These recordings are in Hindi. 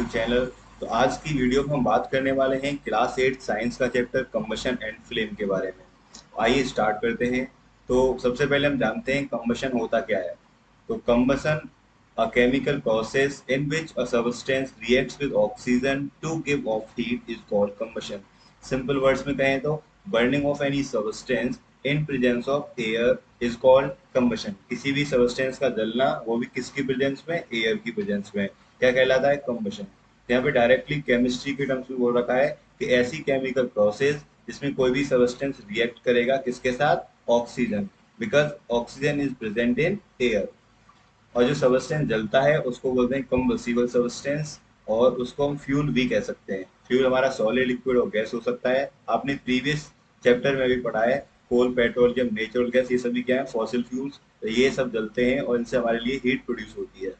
YouTube channel. तो आज की वीडियो में हम बात करने वाले हैं क्लास 8 साइंस का चैप्टर कंबशन एंड फ्लेम के बारे में। आइए स्टार्ट करते हैं। तो सबसे पहले हम जानते हैं कंबशन होता क्या है। तो combustion a chemical process in which a substance reacts with oxygen to give off heat is called combustion. Simple words में कहें तो burning of any substance in presence of air is called combustion. किसी भी substance का जलना वो भी किसकी presence में, air की presence में, क्या कहलाता है, combustion। यहाँ पे डायरेक्टली केमिस्ट्री के टर्म्स में बोल रखा है कि ऐसी केमिकल प्रोसेस जिसमें कोई भी सब्सटेंस रिएक्ट करेगा किसके साथ, oxygen, because oxygen is present in air. और जो सबस्टेंस जलता है उसको बोलते हैं कम्बसिबल सबस्टेंस, और उसको हम फ्यूल भी कह सकते हैं। फ्यूल हमारा सॉलिड, लिक्विड और गैस हो सकता है। आपने प्रीवियस चैप्टर में भी पढ़ा है कोल, पेट्रोलियम, नेचुरल गैस, ये सभी क्या है, फॉसिल फ्यूल्स। तो ये सब जलते हैं और इनसे हमारे लिए हीट प्रोड्यूस होती है।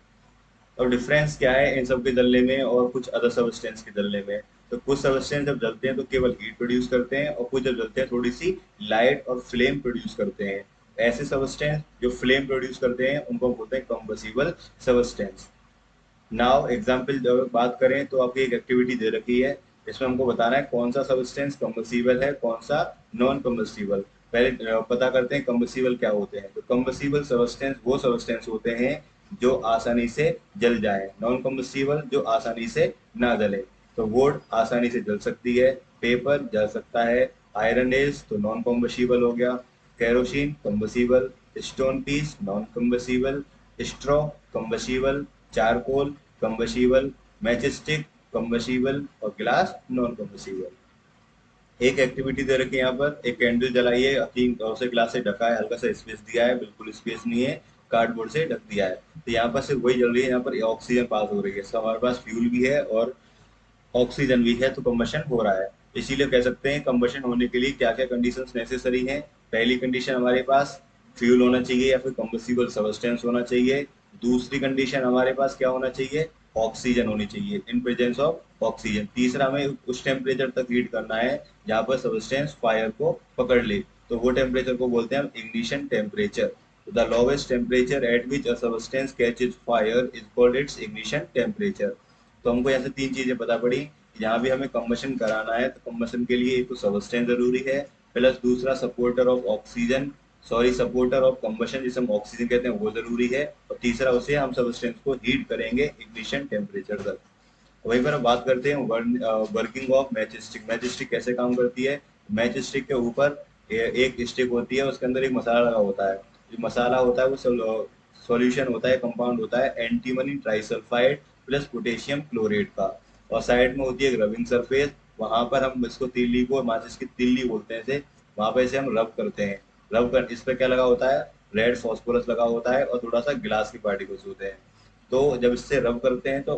और डिफरेंस क्या है इन सब के जलने में और कुछ अदर सबस्टेंस के जलने में। तो कुछ सबस्टेंस जब जलते हैं तो केवल हीट प्रोड्यूस करते हैं, और कुछ जब जलते हैं थोड़ी सी लाइट और फ्लेम प्रोड्यूस करते हैं। ऐसे सबस्टेंस जो फ्लेम प्रोड्यूस करते हैं उनको हम बोलते हैं कम्बसिबल सबस्टेंस। नाउ एग्जाम्पल जब बात करें तो आपकी एक एक्टिविटी दे रखी है, इसमें हमको बताना है कौन सा सबस्टेंस कम्बसिबल है, कौन सा नॉन कम्बसिबल। पहले पता करते हैं कम्बसिबल क्या होते हैं। तो कम्बसिबल सबस्टेंस वो सबस्टेंस होते हैं जो आसानी से जल जाए, नॉन कम्बसिबल जो आसानी से ना जले। तो वुड आसानी से जल सकती है, पेपर जल सकता है, आयरन नेल्स तो नॉन कम्बसिबल हो गया, kerosene combustible, stone piece non combustible, straw combustible, charcoal combustible, matchstick combustible और ग्लास नॉन कम्बसिबल। एक एक्टिविटी दे रखी है यहाँ पर, एक कैंडल जलाइए, तीन से ग्लास से ढका है, हल्का सा स्पेस दिया है, बिल्कुल स्पेस नहीं है, कार्डबोर्ड से ढक दिया है। तो यहाँ पर सिर्फ वही जल रही है, यहाँ पर ऑक्सीजन पास हो रही है, इसका हमारे पास फ्यूल भी है और ऑक्सीजन भी है, तो कंबशन हो रहा है। इसीलिए कह सकते हैं कंबशन होने के लिए क्या क्या कंडीशंस नेसेसरी हैं। पहली कंडीशन हमारे पास फ्यूल होना चाहिए या फिर कंबसिबल सबस्टेंस होना चाहिए। दूसरी कंडीशन हमारे पास क्या होना चाहिए, ऑक्सीजन होनी चाहिए, इन प्रेजेंस ऑफ ऑक्सीजन। तीसरा हमें उस टेम्परेचर तक हीट करना है जहाँ पर सबस्टेंस फायर को पकड़ ले, तो वो टेम्परेचर को बोलते हैं हम ignition temperature. The lowest temperature at which a substance catches fire is called its ignition temperature. तो हमको यहाँ से तीन चीजें पता पड़ी। यहाँ भी हमें कंबशन कराना है तो कंबशन के लिए एक तो सबस्टेंस जरूरी है, प्लस दूसरा supporter of oxygen, sorry supporter of combustion जिसे हम ऑक्सीजन कहते हैं वो जरूरी है, और तीसरा उसे हम सबस्टेंस को हीट करेंगे इग्निशन टेम्परेचर तक। वहीं पर हम बात करते हैं वर्किंग ऑफ मैचस्टिक। मैचस्टिक कैसे काम करती है। मैचस्टिक के ऊपर एक स्टिक होती है, उसके अंदर एक मसाला लगा होता है। जो मसाला होता है वो सॉल्यूशन होता है, कंपाउंड होता है antimony trisulphide plus potassium chlorate का। और साइड में होती है एक रबिंग सरफेस, वहां पर हम इसको तिल्ली को, माचिस की तिल्ली बोलते हैं इसे, वहां पर इसे हम रब करते हैं। रब कर इस पर क्या लगा होता है, रेड फॉस्फोरस लगा होता है और थोड़ा सा गिलास के पार्टिकल्स होते हैं। तो जब इससे रब करते हैं तो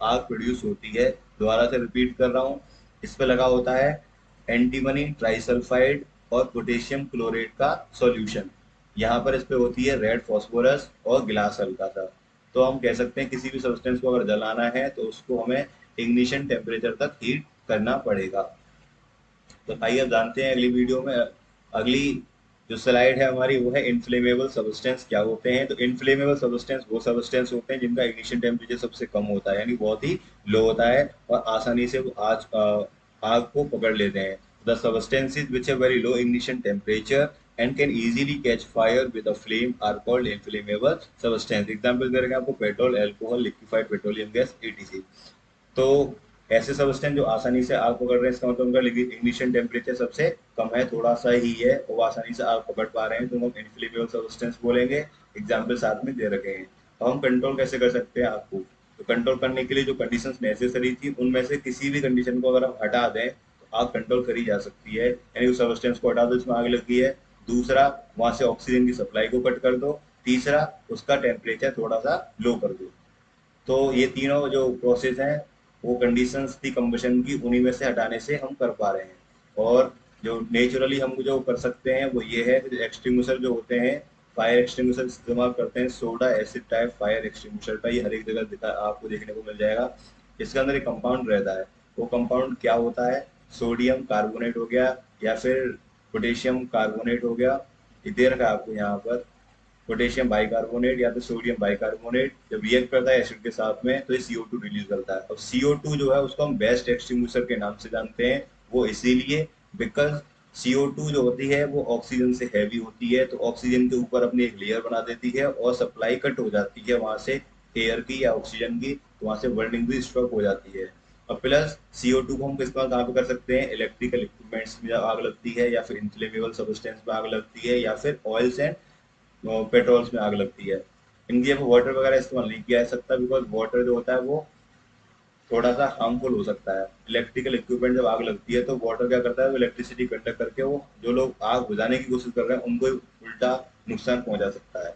आग प्रोड्यूस होती है। दोबारा से रिपीट कर रहा हूँ, इस पे लगा होता है एंटीमनी ट्राइसल्फाइड और पोटेशियम क्लोरेट का सॉल्यूशन। यहाँ पर इस पे होती है रेड फॉस्फोरस और गिलास हल्का सा। तो हम कह सकते हैं किसी भी सब्सटेंस को अगर जलाना है तो उसको हमें इग्निशन टेम्परेचर तक हीट करना पड़ेगा। तो आइए अब जानते हैं अगली वीडियो में। अगली जो स्लाइड है हमारी वो है इनफ्लेमेबल सबस्टेंस क्या होते हैं। तो इनफ्लेमेबल सबस्टेंस वो सबस्टेंस होते हैं जिनका इग्निशन टेम्परेचर सबसे कम होता है, यानी बहुत ही लो होता है और आसानी से वो आग को पकड़ लेते हैं। The substances which have very low ignition temperature and can easily catch fire with a flame are called inflammable substance. Example दे रखे हैं आपको, petrol, alcohol, liquefied petroleum gas, etc. तो ऐसे सबस्टेंस जो आसानी से आग पकड़ रहे हैं, इसका मतलब उनका इग्निशन टेम्परेचर सबसे कम है, थोड़ा सा ही है, और वो आसानी से आग पकड़ पा रहे हैं, तो हम इनफ्लेमेबल सबस्टेंस बोलेंगे। एग्जाम्पल साथ में दे रखे हैं। तो हम कंट्रोल कैसे कर सकते हैं आग को। तो कंट्रोल करने के लिए जो कंडीशंस नेसेसरी थी उनमें से किसी भी कंडीशन को अगर हम हटा दें तो आग कंट्रोल करी जा सकती है। यानी उस सबस्टेंस को हटा दो इसमें आग लगी है, दूसरा वहां से ऑक्सीजन की सप्लाई को कट कर दो, तीसरा उसका टेम्परेचर थोड़ा सा लो कर दो। तो ये तीनों जो प्रोसेस हैं वो कंडीशंस थी कंबशन की, उन्हीं में से हटाने से हम कर पा रहे हैं। और जो नेचुरली हम जो कर सकते हैं वो ये है, एक्सटिंग्विशर जो होते हैं, फायर एक्सटिंग्विशर इस्तेमाल करते हैं, soda acid type fire extinguisher का, ये हर एक जगह आपको देखने को मिल जाएगा। इसके अंदर एक कंपाउंड रहता है, वो कंपाउंड क्या होता है, सोडियम कार्बोनेट हो गया या फिर पोटेशियम कार्बोनेट हो गया। ये दे रखा है आपको यहाँ पर। पोटेशियम बाइकार्बोनेट या तो सोडियम बाइकार्बोनेट जब रिएक्ट करता है एसिड के साथ में तो ये CO2 रिलीज करता है। अब CO2 जो है उसको हम बेस्ट एक्सटिंग्विशर के नाम से जानते हैं, वो इसीलिए बिकॉज CO2 जो होती है वो ऑक्सीजन से हैवी होती है, तो ऑक्सीजन के ऊपर अपनी एक लेयर बना देती है और सप्लाई कट हो जाती है वहां से एयर की या ऑक्सीजन की, तो वहां से बर्निंग भी स्टॉप हो जाती है। और प्लस CO2 को हम इस्तेमाल कहाँ पे कर सकते हैं, इलेक्ट्रिकल इक्विपमेंट्स में आग लगती है, या फिर इनफ्लेमेबल सब्सटेंस में आग लगती है, या फिर ऑयल्स एंड पेट्रोल्स में आग लगती है। इनकी जगह वाटर वगैरह इस्तेमाल नहीं किया जा सकता, बिकॉज वाटर जो होता है वो थोड़ा सा हार्मफुल हो सकता है। इलेक्ट्रिकल इक्विपमेंट जब आग लगती है तो वाटर क्या करता है, वो इलेक्ट्रिसिटी कंडक्ट करके वो जो लोग आग बुझाने की कोशिश कर रहे हैं उनको उल्टा नुकसान पहुंचा सकता है।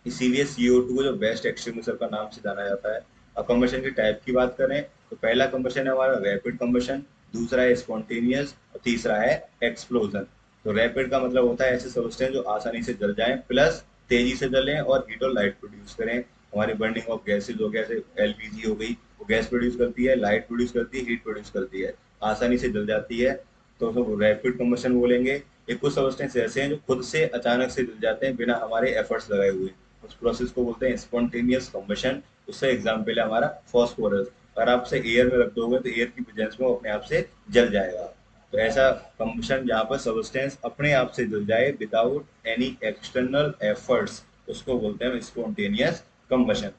इसीलिए CO2 को जो बेस्ट एक्सटिंग्विशर का नाम से जाना जाता है। अब कंबशन के टाइप की बात करें तो पहला कंबशन है हमारा रैपिड कंबशन, दूसरा है स्पॉन्टेनियस और तीसरा है एक्सप्लोजन। तो रैपिड का मतलब होता है ऐसे सब्सटेंस जो आसानी से जल जाएं प्लस तेजी से जलें और हीट और लाइट प्रोड्यूस करें। हमारी बर्निंग ऑफ गैसेज हो गया, जैसे LPG हो गई, वो गैस प्रोड्यूस करती है, लाइट प्रोड्यूस करती है, हीट प्रोड्यूस करती है, आसानी से जल जाती है, तो उसको रैपिड कंबशन बोलेंगे। एक कुछ सब्सटेंस ऐसे हैं जो खुद से अचानक से जल जाते हैं बिना हमारे एफर्ट्स लगाए हुए, उस प्रोसेस को बोलते हैं स्पॉन्टेनियस कंबशन। उसका एग्जाम्पल है हमारा फॉस्फोरस, अगर आप उसे एयर में रख दोगे तो एयर की प्रेजेंस में वो अपने आप से जल जाएगा। तो ऐसा कंबशन जहाँ पर सब्सटेंस अपने आप से जल जाए विदाउट एनी एक्सटर्नल एफर्ट्स, उसको बोलते हैं स्पॉन्टेनियस कंबशन।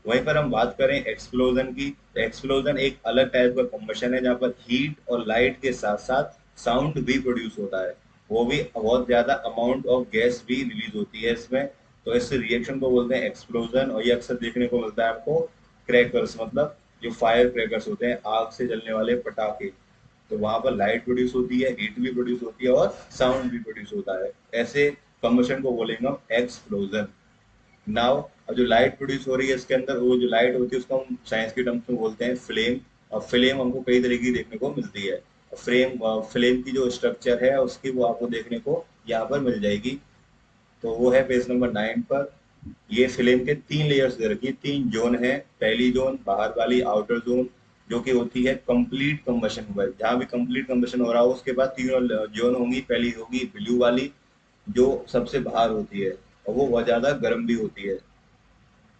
वहीं पर हम बात करें एक्सप्लोजन की, तो एक्सप्लोजन एक अलग टाइप का कंबशन है जहाँ पर हीट और लाइट के साथ साथ साउंड भी प्रोड्यूस होता है, वो भी बहुत ज्यादा अमाउंट ऑफ गैस भी रिलीज होती है इसमें। तो इस रिएक्शन को बोलते हैं एक्सप्लोजन, और ये अक्सर देखने को मिलता है आपको क्रैकर्स, मतलब जो फायर क्रैकर्स होते हैं, आग से जलने वाले पटाखे। तो वहां पर लाइट प्रोड्यूस होती है, हीट भी प्रोड्यूस होती है और साउंड भी प्रोड्यूस होता है। ऐसे कंबशन को बोलेंगे हम एक्सप्लोजन। नाउ अब जो लाइट प्रोड्यूस हो रही है इसके अंदर, वो जो लाइट होती है उसको हम साइंस की टर्म्स में बोलते हैं फ्लेम। और फ्लेम हमको कई तरीके की देखने को मिलती है। फ्लेम की जो स्ट्रक्चर है उसकी वो आपको देखने को यहाँ पर मिल जाएगी। तो वो है पेज नंबर 9 पर। ये फिल्म के 3 लेयर्स दे रखी है, 3 जोन है। पहली जोन बाहर वाली आउटर जोन जो कि होती है कंप्लीट कंबशन हुआ है, जहाँ भी कंप्लीट कंबशन हो रहा हो उसके बाद 3 जोन होंगी। पहली होगी ब्लू वाली जो सबसे बाहर होती है और वो बहुत ज्यादा गर्म भी होती है।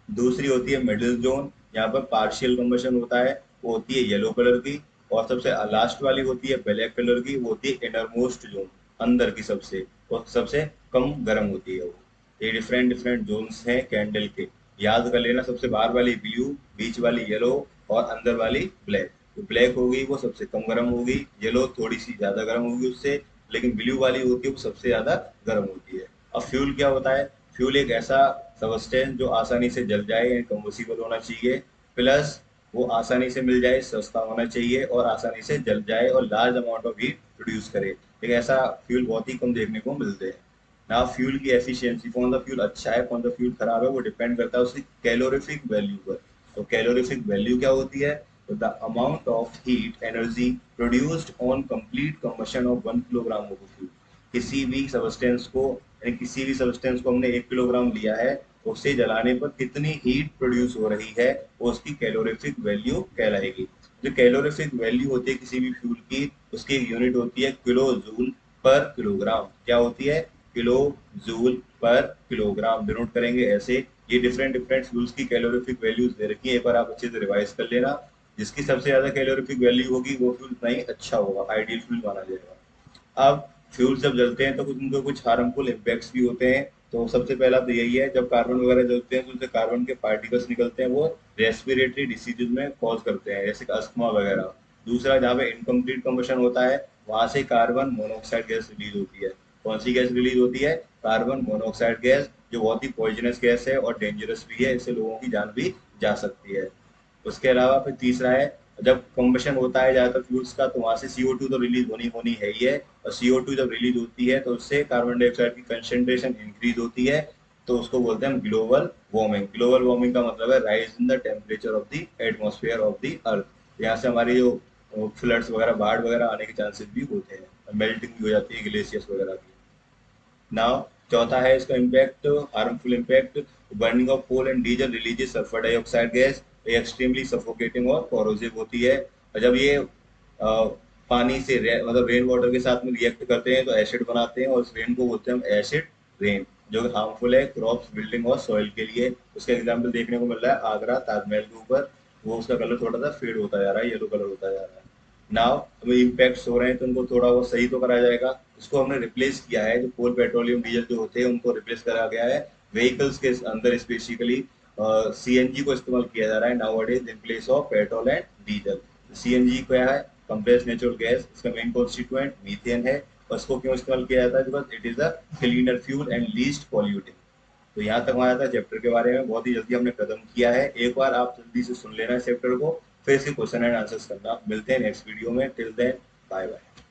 दूसरी होती है मिडिल जोन, यहाँ पर पार्शियल कंबशन होता है, वो होती है येलो कलर की। और सबसे लास्ट वाली होती है ब्लैक कलर की, वो होती है इनरमोस्ट जोन, अंदर की सबसे, और सबसे कम गर्म होती है वो। ये डिफरेंट डिफरेंट जोन्स हैं कैंडल के, याद कर लेना। सबसे बाहर वाली ब्लू, बीच वाली येलो और अंदर वाली ब्लैक। तो ब्लैक होगी वो सबसे कम गर्म होगी, येलो थोड़ी सी ज्यादा गर्म होगी उससे, लेकिन ब्लू वाली होती है वो सबसे ज्यादा गर्म होती है। अब फ्यूल क्या होता है, फ्यूल एक ऐसा सबस्टेंस जो आसानी से जल जाए यानी कंबसिबल होना चाहिए, प्लस वो आसानी से मिल जाए, सस्ता होना चाहिए और आसानी से जल जाए और large amount of heat produce करे। लेकिन ऐसा फ्यूल बहुत ही कम देखने को मिलते हैं। ना फ्यूल की एफिशिएंसी, कौन सा फ्यूल अच्छा है कौन सा फ्यूल खराब है, वो डिपेंड करता है उसकी कैलोरीफिक वैल्यू पर। तो कैलोरीफिक वैल्यू क्या होती है, तो the amount of heat energy produced on complete combustion of 1 kilogram of fuel. किसी भी सब्सटेंस को, यानी किसी भी सब्सटेंस को हमने 1 किलोग्राम लिया है, उसे जलाने पर कितनी हीट प्रोड्यूस हो रही है वो उसकी कैलोरीफिक वैल्यू कहलाएगी। जो कैलोरीफिक वैल्यू होती है किसी भी फ्यूल की, उसकी एक यूनिट होती है किलो जूल पर किलोग्राम। क्या होती है, किलो जूल पर किलोग्राम डिनोट करेंगे ऐसे। ये डिफरेंट डिफरेंट फ्यूल्स की कैलोरीफिक वैल्यूज दे रखी है, एक बार आप अच्छे से रिवाइज कर लेना। जिसकी सबसे ज्यादा कैलोरीफिक वैल्यू होगी वो फ्यूल उतना ही अच्छा होगा, आइडियल फ्यूल माना जाएगा। अब फ्यूल जब जलते हैं तो कुछ उनके कुछ हार्मफुल इम्पैक्ट्स भी होते हैं। तो सबसे पहला तो यही है, जब कार्बन वगैरह जलते हैं तो उनसे कार्बन के पार्टिकल्स निकलते हैं, वो रेस्पिरेटरी डिसीजेज में कॉज करते हैं जैसे अस्थमा वगैरह। दूसरा, जहाँ पे इनकम्प्लीट कम्बशन होता है वहां से कार्बन मोनोऑक्साइड गैस रिलीज होती है। कौन सी गैस रिलीज होती है, कार्बन मोनोऑक्साइड गैस, जो बहुत ही पॉइजनस गैस है और डेंजरस भी है, इससे लोगों की जान भी जा सकती है। उसके अलावा फिर तीसरा है, जब कम्बशन होता है ज्यादातर फ्यूल्स का तो वहां से CO2 तो रिलीज होनी होनी है ही है। और CO2 जब रिलीज होती है तो उससे कार्बन डाइऑक्साइड की कंसेंट्रेशन इंक्रीज होती है। तो उसको बोलते हैं हम ग्लोबल वार्मिंग। ग्लोबल वार्मिंग का मतलब है rise in the temperature of the atmosphere of the earth. यहाँ से हमारी जो फ्लड्स वगैरह, बाढ़ वगैरह आने के चांसेस भी होते हैं, मेल्टिंग भी हो जाती है ग्लेशियर्स वगैरह की। नाउ चौथा है इसका impact, harmful impact. Burning of coal and diesel releases sulphur dioxide gas, extremely suffocating और कोरोसिव होती है। और जब ये पानी से मतलब रेन वाटर के साथ में रिएक्ट करते हैं तो एसिड बनाते हैं और उस रेन को बोलते हैं हम एसिड रेन। जो हार्मफुल है क्रॉप्स, बिल्डिंग और सॉइल के लिए। उसका एग्जाम्पल देखने को मिल रहा है आगरा ताजमहल के ऊपर, वो उसका कलर थोड़ा सा फेड होता जा रहा है, येलो कलर होता जा रहा है। नाउ हमें इम्पैक्ट्स हो रहे हैं तो उनको थोड़ा वो सही तो करा जाएगा। उसको हमने रिप्लेस किया है, जो कोल पेट्रोलियम डीजल जो होते हैं उनको रिप्लेस करा गया है। व्हीकल्स के अंदर स्पेसिफिकली सीएनजी को इस्तेमाल किया जा रहा है now days in place of petrol and diesel. CNG क्या है? कंप्रेस्ड नेचुरल गैस, इसका मेन कॉन्स्टिट्यूएंट मीथेन है। और इसको क्यों इस्तेमाल किया जाता है? Because it is a cleaner fuel and least polluting. तो यहाँ तक हमारा था चैप्टर के बारे में, बहुत ही जल्दी हमने खत्म किया है। एक बार आप जल्दी से सुन लेना चैप्टर को, फिर इसके क्वेश्चन एंड आंसर्स करना। मिलते हैं नेक्स्ट वीडियो में, टिल देन बाय बाय।